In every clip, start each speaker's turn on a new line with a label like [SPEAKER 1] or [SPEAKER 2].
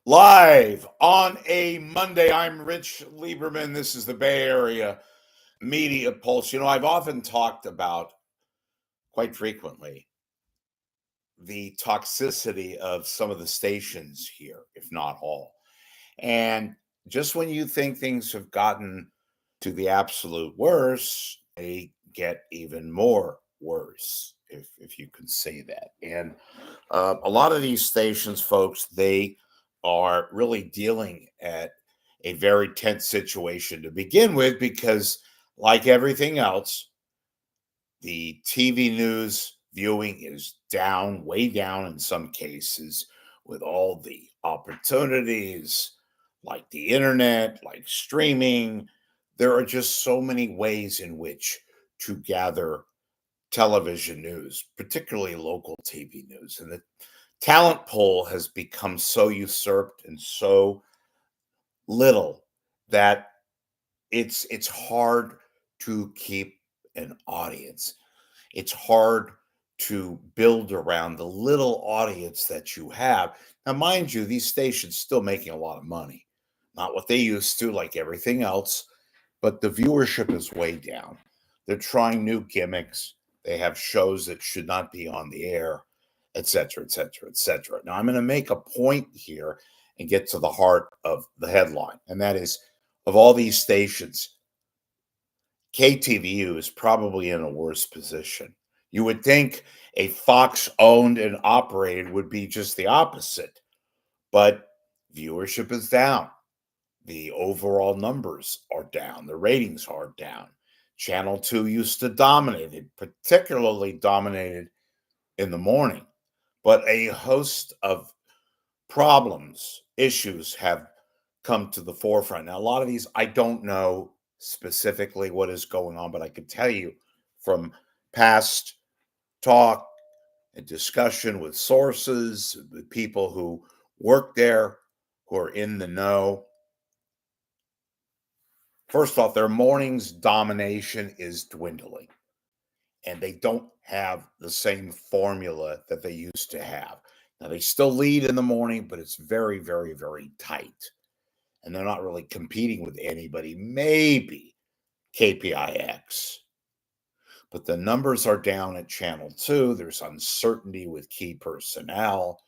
[SPEAKER 1] Live on a Monday, I'm Rich Lieberman. This is the Bay Area Media Pulse. I've often talked about, quite frequently, the toxicity of some of the stations here, if not all. And just when you think things have gotten to the absolute worst, they get even more worse, if you can say that. And a lot of these stations, folks, they are really dealing at a very tense situation to begin with because, like everything else, the TV news viewing is down, way down in some cases, with all the opportunities like the internet, like streaming. There are just so many ways in which to gather television news, particularly local TV news. And the talent pool has become so usurped and so little that it's hard to keep an audience. It's hard to build around the little audience that you have. Now, mind you, these stations still making a lot of money. Not what they used to, like everything else, but the viewership is way down. They're trying new gimmicks. They have shows that should not be on the air, et cetera, et cetera, et cetera. Now, I'm going to make a point here and get to the heart of the headline, and that is, of all these stations, KTVU is probably in a worse position. You would think a Fox owned and operated would be just the opposite, but viewership is down. The overall numbers are down. The ratings are down. Channel 2 used to dominate it, particularly dominated in the morning. But a host of problems, issues have come to the forefront. Now, a lot of these, I don't know specifically what is going on, but I can tell you from past talk and discussion with sources, with people who work there, who are in the know. First off, their morning's domination is dwindling, and they don't have the same formula that they used to have. Now, they still lead in the morning, but it's very, very, very tight. And they're not really competing with anybody, maybe KPIX. But the numbers are down at Channel 2. There's uncertainty with key personnel.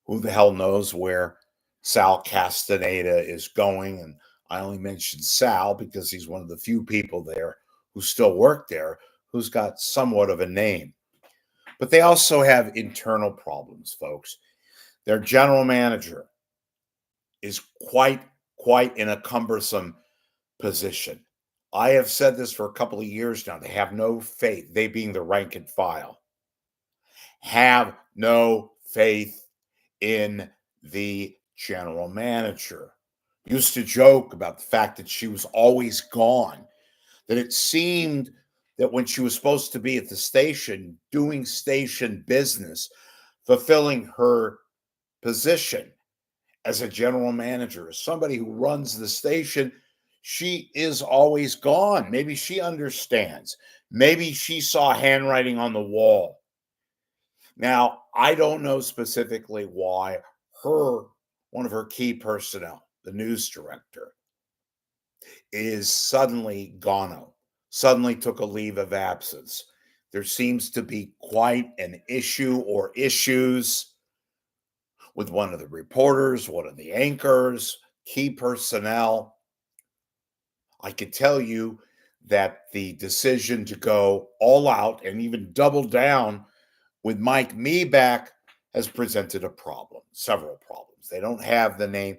[SPEAKER 1] Who the hell knows where Sal Castaneda is going? And I only mentioned Sal because he's one of the few people there who still work there who's got somewhat of a name. But they also have internal problems, folks. Their general manager is quite in a cumbersome position. I have said this for a couple of years now. They have no faith, they being the rank and file, have no faith in the general manager. Used to joke about the fact that she was always gone, that it seemed that when she was supposed to be at the station doing station business, fulfilling her position as a general manager, as somebody who runs the station, she is always gone. Maybe she understands. Maybe she saw handwriting on the wall. Now, I don't know specifically why one of her key personnel, the news director, is suddenly gone, suddenly took a leave of absence. There seems to be quite an issue or issues with one of the reporters, one of the anchors, key personnel. I could tell you that the decision to go all out and even double down with Mike Me back has presented a problem, several problems. They don't have the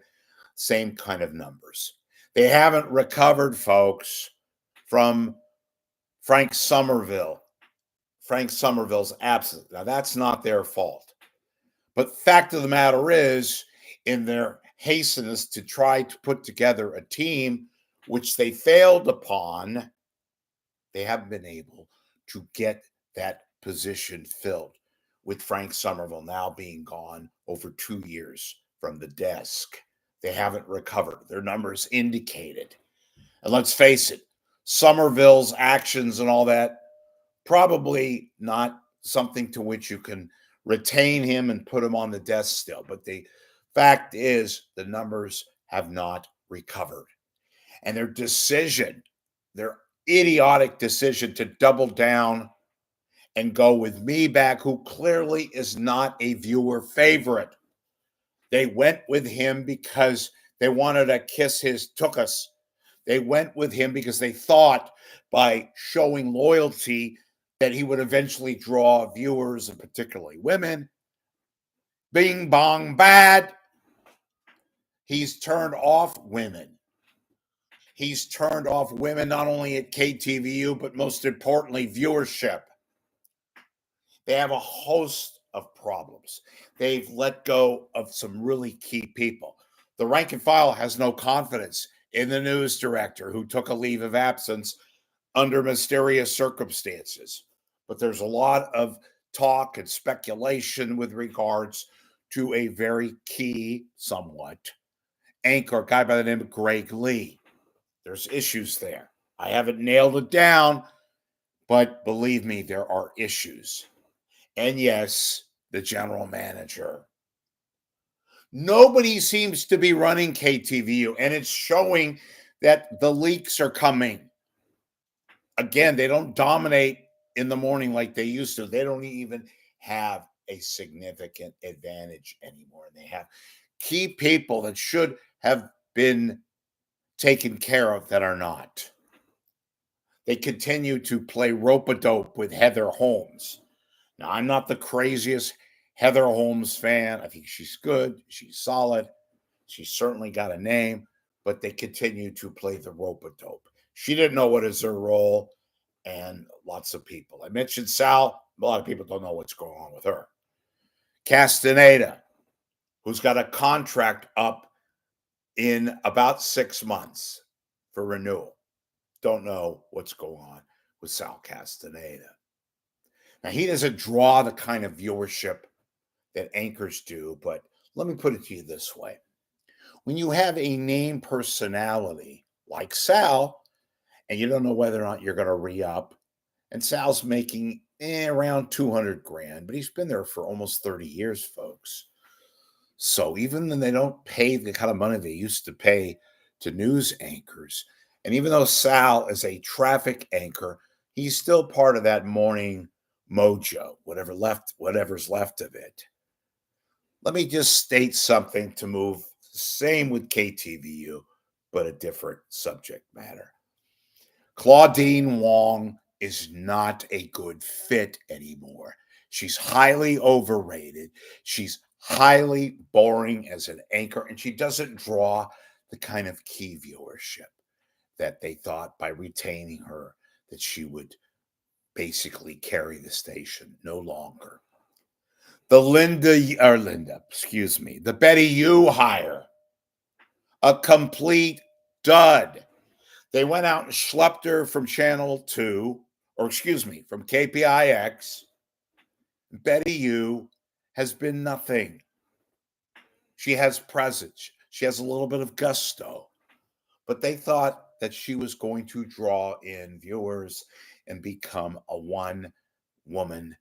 [SPEAKER 1] same kind of numbers. They haven't recovered, folks, from Frank Somerville's absence. Now, that's not their fault. But fact of the matter is, in their hasteness to try to put together a team, which they failed upon, they haven't been able to get that position filled, with Frank Somerville now being gone over 2 years from the desk. They haven't recovered. Their numbers indicated. And let's face it, Somerville's actions and all that, probably not something to which you can retain him and put him on the desk still. But the Fact is, the numbers have not recovered. And their decision, their idiotic decision to double down and go with me back, who clearly is not a viewer favorite. They went with him because they wanted to kiss his tuchus. They went with him because they thought by showing loyalty that he would eventually draw viewers, and particularly women. Bing bong bad. He's turned off women. He's turned off women not only at KTVU, but most importantly, viewership. They have a host of problems. They've let go of some really key people. The rank and file has no confidence in the news director who took a leave of absence under mysterious circumstances. But there's a lot of talk and speculation with regards to a very key, somewhat, anchor, a guy by the name of Greg Lee. There's issues there. I haven't nailed it down, but believe me, there are issues. And yes, the general manager. Nobody seems to be running KTVU, and it's showing that the leaks are coming. Again, they don't dominate in the morning like they used to. They don't even have a significant advantage anymore. They have key people that should have been taken care of that are not. They continue to play rope-a-dope with Heather Holmes. Now, I'm not the craziest Heather Holmes fan. I think she's good. She's solid. She's certainly got a name, but they continue to play the rope-a-dope. She didn't know what is her role, and lots of people. I mentioned Sal. A lot of people don't know what's going on with her. Scastana, who's got a contract up in about 6 months for renewal. Don't know what's going on with Sal Scastana. Now, he doesn't draw the kind of viewership that anchors do, but let me put it to you this way. When you have a name personality like Sal, and you don't know whether or not you're going to re-up, and Sal's making around 200 grand, but he's been there for almost 30 years, folks. So even when they don't pay the kind of money they used to pay to news anchors, and even though Sal is a traffic anchor, he's still part of that morning mojo, whatever's left of it. Let me just state something to move, same with KTVU, but a different subject matter. Claudine Wong is not a good fit anymore. She's highly overrated. She's highly boring as an anchor, and she doesn't draw the kind of key viewership that they thought by retaining her that she would basically carry the station. No longer. The the Betty U hire, a complete dud. They went out and schlepped her from Channel 2, from KPIX. Betty U has been nothing. She has presence. She has a little bit of gusto. But they thought that she was going to draw in viewers and become a one-woman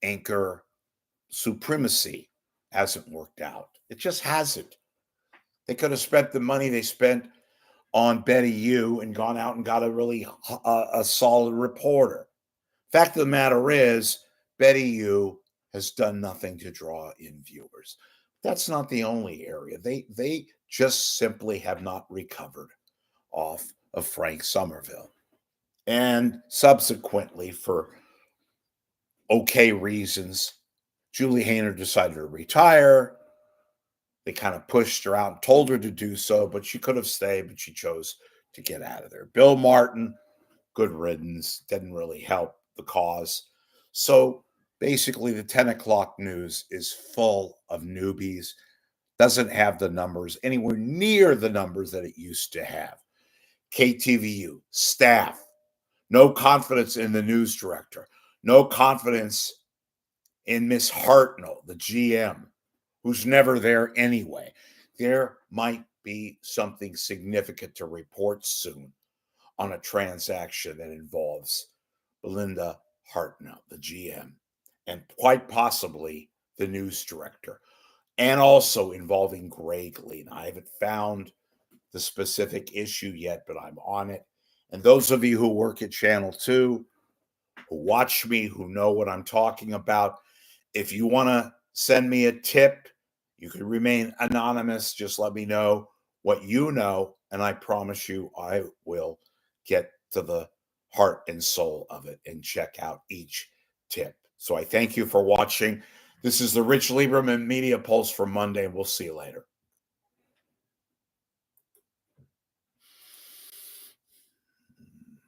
[SPEAKER 1] anchor supremacy. Hasn't worked out. It just hasn't. They could have spent the money they spent on Betty U and gone out and got a really a solid reporter. Fact of the matter is, Betty U has done nothing to draw in viewers. That's not the only area. They just simply have not recovered off of Frank Somerville. And subsequently, for okay reasons, Julie Hayner decided to retire. They kind of pushed her out and told her to do so, but she could have stayed, but she chose to get out of there. Bill Martin, good riddance, didn't really help the cause. So basically, the 10 o'clock news is full of newbies, doesn't have the numbers anywhere near the numbers that it used to have. KTVU, staff, no confidence in the news director, no confidence in Miss Hartnell, the GM, who's never there anyway. There might be something significant to report soon on a transaction that involves Belinda Hartnell, the GM, and quite possibly the news director. and also involving Greg Lee. I haven't found the specific issue yet, but I'm on it. And those of you who work at Channel 2, who watch me, who know what I'm talking about, if you want to send me a tip, you can remain anonymous. Just let me know what you know, and I promise you I will get to the heart and soul of it and check out each tip. So I thank you for watching. This is the Rich Lieberman Media Pulse for Monday, and we'll see you later.